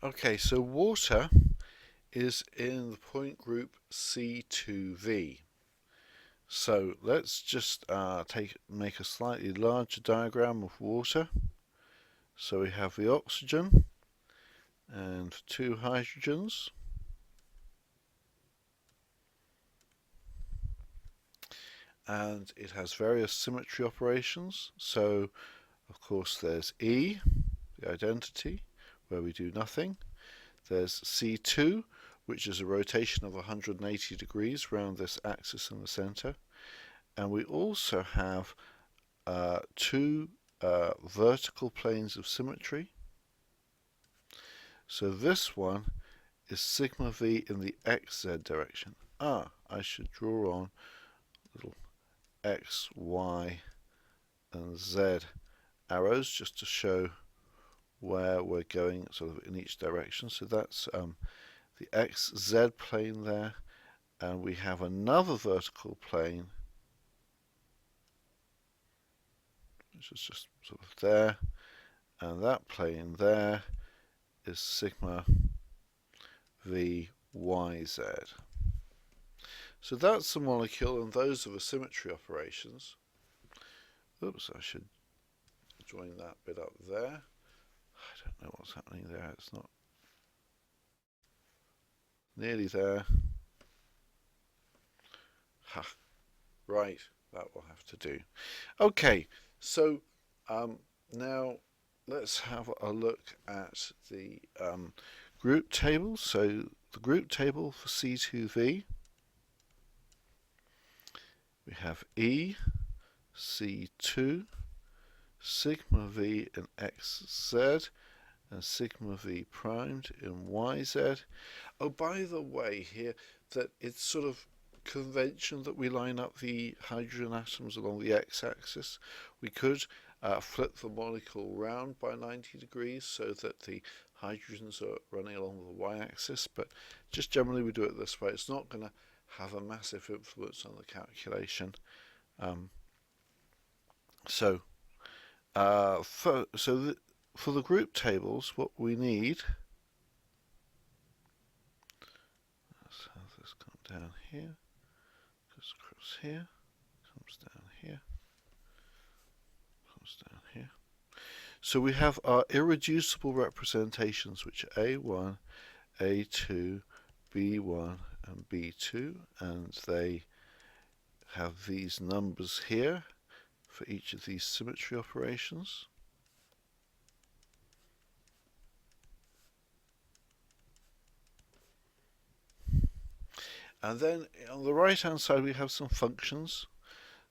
Okay, so water is in the point group C2V. So let's just make a slightly larger diagram of water. So we have the oxygen and two hydrogens. And it has various symmetry operations. So, of course, there's E, the identity, where we do nothing. There's C2, which is a rotation of 180 degrees around this axis in the center. And we also have two vertical planes of symmetry. So this one is sigma V in the XZ direction. I should draw on little X, Y, and Z arrows just to show where we're going sort of in each direction. So that's the XZ plane there, and we have another vertical plane which is just sort of there, and that plane there is sigma V YZ. So that's the molecule, and those are the symmetry operations. Oops, I should join that bit up there. I don't know what's happening there. It's not nearly there. Ha, right, that will have to do. Okay, so now let's have a look at the group table. So the group table for C2V, we have E, C2, sigma V in XZ, and sigma V primed in YZ. Oh, by the way, here, that it's sort of convention that we line up the hydrogen atoms along the x-axis. We could flip the molecule round by 90 degrees so that the hydrogens are running along the y-axis, but just generally we do it this way. It's not going to have a massive influence on the calculation. For the group tables, what we need, let's have this come down here, goes across here, comes down here, comes down here. So we have our irreducible representations, which are A1, A2, B1, and B2, and they have these numbers here for each of these symmetry operations. And then on the right hand side we have some functions.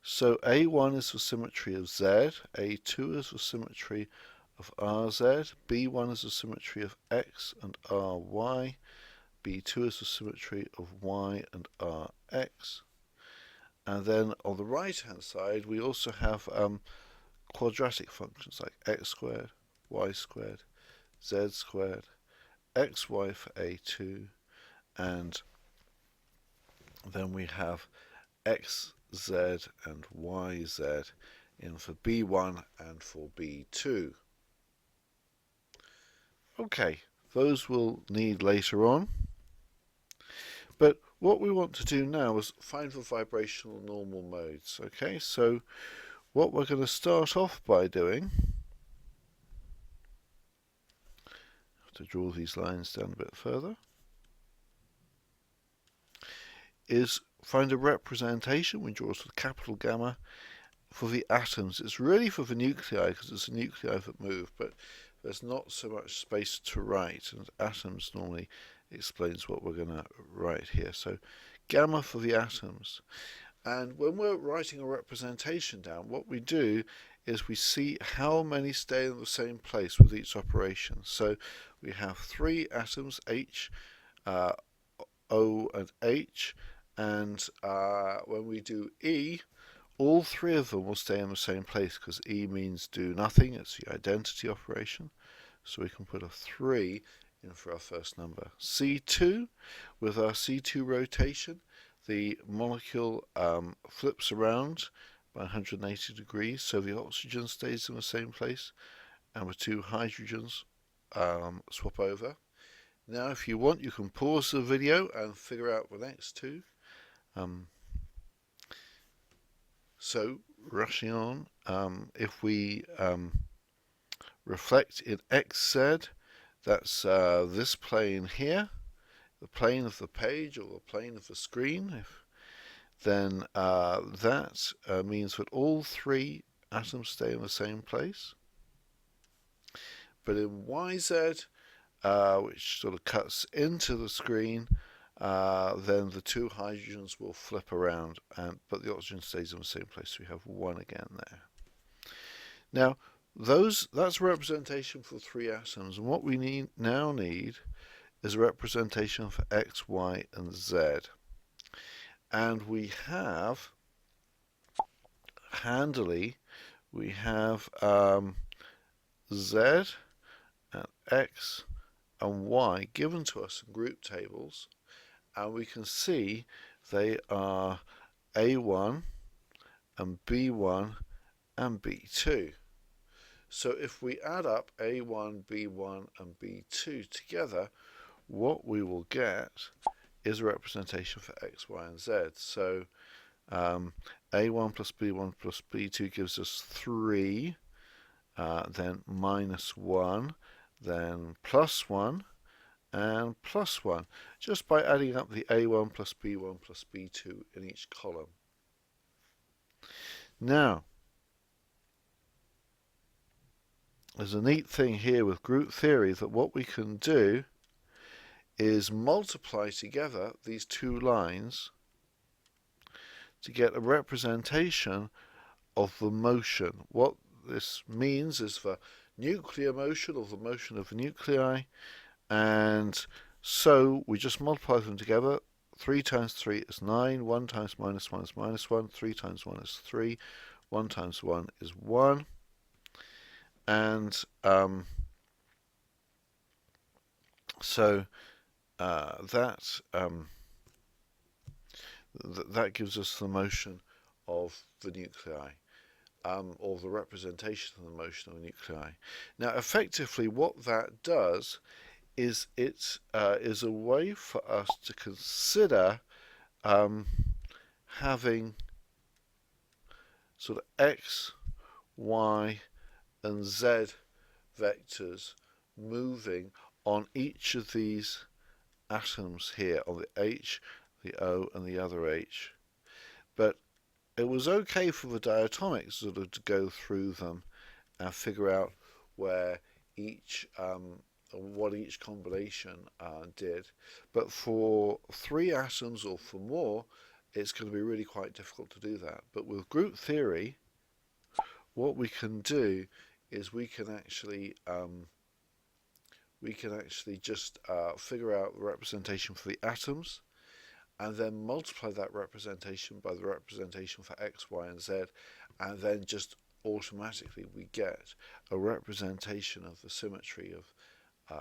So A1 is the symmetry of Z, A2 is the symmetry of RZ, B1 is the symmetry of X and RY, B2 is the symmetry of Y and RX. And then on the right hand side we also have quadratic functions like x squared, y squared, z squared, xy for A2, and then we have x, z, and yz in for B1 and for B2. Okay, those we'll need later on. But what we want to do now is find the vibrational normal modes. Okay, so what we're going to start off by doing, I have to draw these lines down a bit further, is find a representation. We draw to the capital gamma for the atoms. It's really for the nuclei because it's the nuclei that move, but there's not so much space to write, and atoms normally explains what we're going to write here. So gamma for the atoms. And when we're writing a representation down, what we do is we see how many stay in the same place with each operation. So we have three atoms, H, O, and H, and when we do E, all three of them will stay in the same place because E means do nothing. It's the identity operation. So we can put a 3 in for our first number. C2, with our C2 rotation, the molecule flips around by 180 degrees, so the oxygen stays in the same place, and the two hydrogens swap over. Now if you want, you can pause the video and figure out the next two. So rushing on, if we reflect in XZ, that's this plane here, the plane of the page or the plane of the screen, then that means that all three atoms stay in the same place. But in YZ, which sort of cuts into the screen, then the two hydrogens will flip around, but the oxygen stays in the same place. So we have one again there. Now, that's a representation for three atoms, and what we now need is a representation for X, Y, and Z. And we have, handily, we have Z and X and Y given to us in group tables, and we can see they are A1 and B1 and B2. So if we add up A1, B1 and B2 together, what we will get is a representation for X, Y, and Z. So A1 plus B1 plus B2 gives us 3, then minus 1, then plus 1, and plus 1, just by adding up the A1 plus B1 plus B2 in each column. Now, there's a neat thing here with group theory that what we can do is multiply together these two lines to get a representation of the motion. What this means is the nuclear motion, or the motion of the nuclei, and so we just multiply them together. 3 times 3 is 9, 1 times minus 1 is minus 1, 3 times 1 is 3, 1 times 1 is 1, and so that gives us the motion of the nuclei, or the representation of the motion of the nuclei. Now, effectively, what that does is it is a way for us to consider having sort of X, Y, and Z vectors moving on each of these atoms here, on the H, the O, and the other H. But it was okay for the diatomics sort of to go through them and figure out where each what each combination did. But for three atoms or for more, it's going to be really quite difficult to do that. But with group theory, what we can do is we can actually just figure out the representation for the atoms, and then multiply that representation by the representation for X, Y, and Z, and then just automatically we get a representation of the symmetry of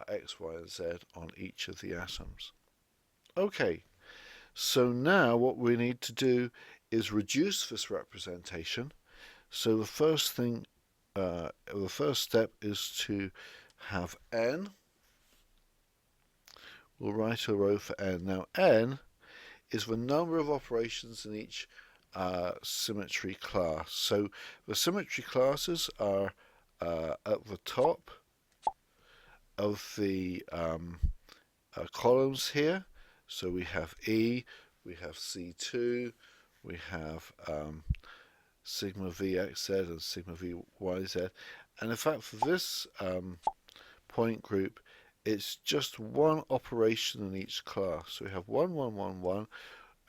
X, Y, and Z on each of the atoms. Okay, so now what we need to do is reduce this representation. So the first thing, the first step is to have n. We'll write a row for n. Now n is the number of operations in each symmetry class. So the symmetry classes are at the top of the columns here. So we have E, we have C2, we have sigma VXZ and sigma VYZ. And in fact, for this point group, it's just one operation in each class. So we have 1, 1, 1, 1,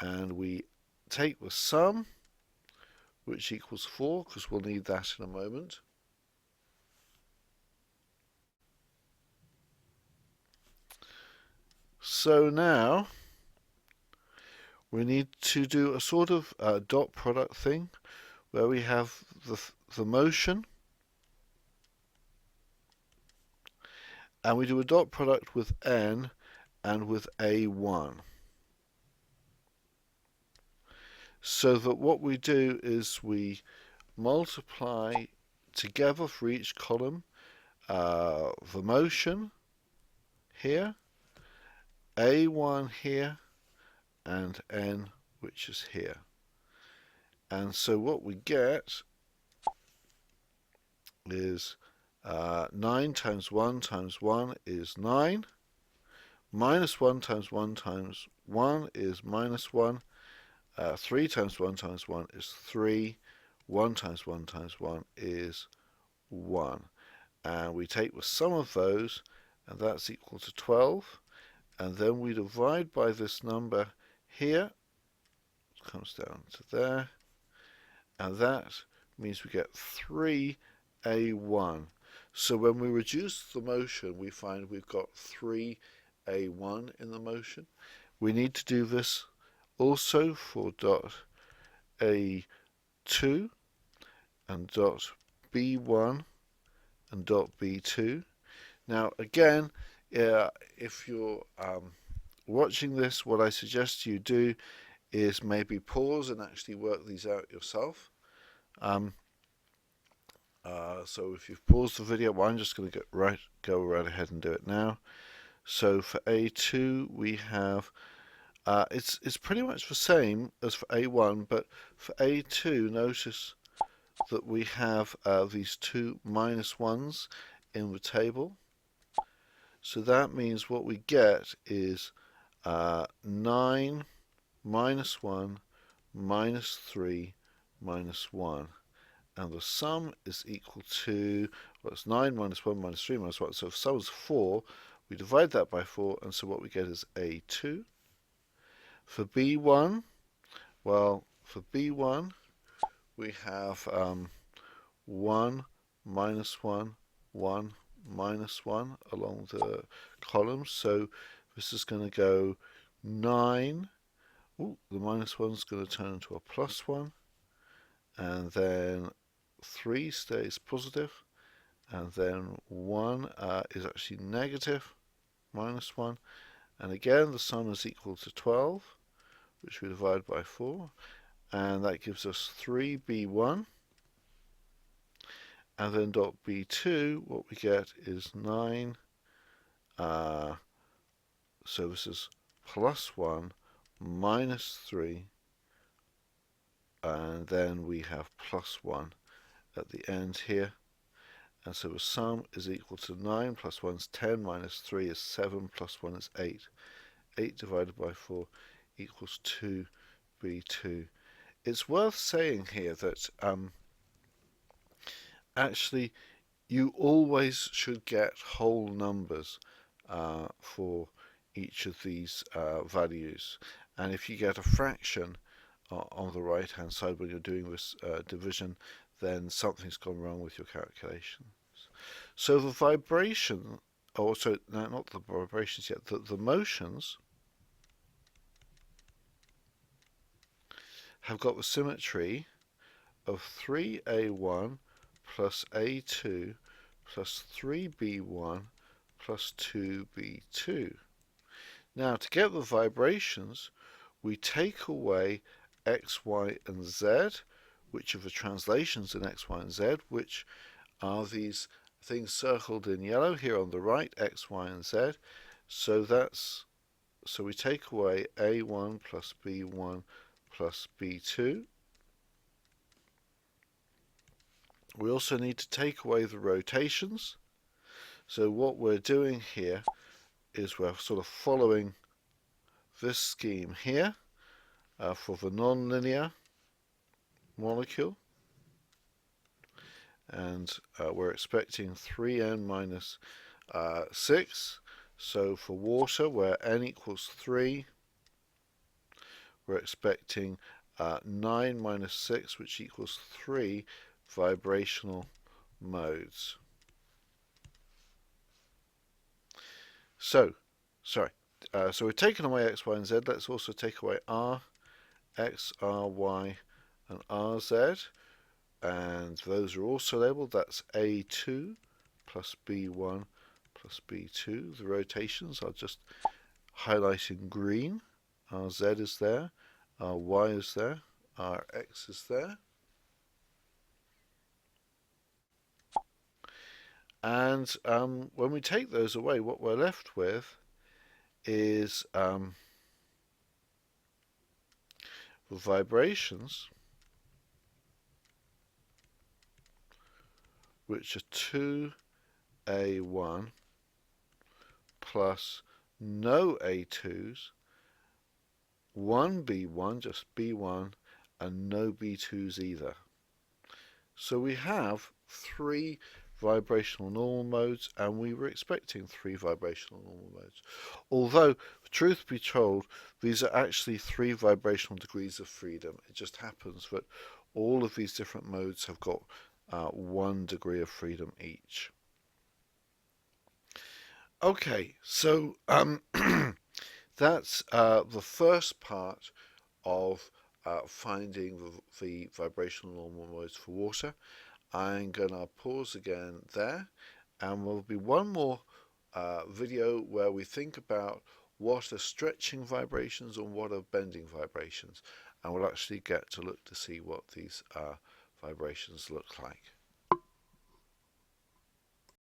and we take the sum, which equals 4, because we'll need that in a moment. So now we need to do a sort of dot product thing where we have the motion, and we do a dot product with n and with A1. So that what we do is we multiply together for each column the motion here, A1 here and N, which is here. And so what we get is 9 times 1 times 1 is 9. Minus 1 times 1 times 1 is minus 1. 3 times 1 times 1 is 3. 1 times 1 times 1 is 1. And we take the sum of those, and that's equal to 12. And then we divide by this number here. It comes down to there. And that means we get 3A1. So when we reduce the motion, we find we've got 3A1 in the motion. We need to do this also for dot A2 and dot B1 and dot B2. Now again, if you're watching this, what I suggest you do is maybe pause and actually work these out yourself. So if you've paused the video, well, I'm just going to go right ahead and do it now. So for A2 we have it's pretty much the same as for A1, but for A2 notice that we have these two minus ones in the table. So that means what we get is 9 minus 1 minus 3 minus 1. And the sum is equal to, well, it's 9 minus 1 minus 3 minus 1. So if the sum is 4, we divide that by 4, and so what we get is A2. For B1, well, for B1, we have 1 minus 1, 1 minus 1 along the columns. So this is going to go 9. Ooh, the minus 1 is going to turn into a plus 1. And then 3 stays positive. And then 1 is actually negative, minus 1. And again, the sum is equal to 12, which we divide by 4. And that gives us 3B1. And then dot B2, what we get is 9. So this is plus 1 minus 3. And then we have plus 1 at the end here. And so the sum is equal to 9 plus 1 is 10 minus 3 is 7 plus 1 is 8. 8 divided by 4 equals 2B2. It's worth saying here that actually you always should get whole numbers for each of these values. And if you get a fraction on the right hand side when you're doing this division, then something's gone wrong with your calculations. So the vibration, also no, not the vibrations yet, the motions have got the symmetry of 3A1 plus A2 plus 3B1 plus 2B2. Now to get the vibrations, we take away X, Y, and Z, which are the translations in X, Y, and Z, which are these things circled in yellow here on the right, X, Y, and Z. So we take away A1 plus B1 plus B2. We also need to take away the rotations. So what we're doing here is we're sort of following this scheme here for the nonlinear molecule. And we're expecting 3n minus 6. So for water, where n equals 3, we're expecting 9 minus 6, which equals 3 vibrational modes. So we've taken away x, y, and z. Let's also take away r, x, r, y, and rz. And those are also labelled. That's A2 plus B1 plus B2. The rotations are just highlighted in green. RZ is there, RY is there, RX is there. And when we take those away, what we're left with is the vibrations, which are 2A1 plus no A2s, 1B1, just B1, and no B2s either. So we have 3 vibrational normal modes, and we were expecting 3 vibrational normal modes. Although, truth be told, these are actually 3 vibrational degrees of freedom. It just happens that all of these different modes have got 1 degree of freedom each. Okay, so that's the first part of finding the vibrational normal modes for water. I'm going to pause again there, and there'll be one more video where we think about what are stretching vibrations and what are bending vibrations, and we'll actually get to look to see what these vibrations look like.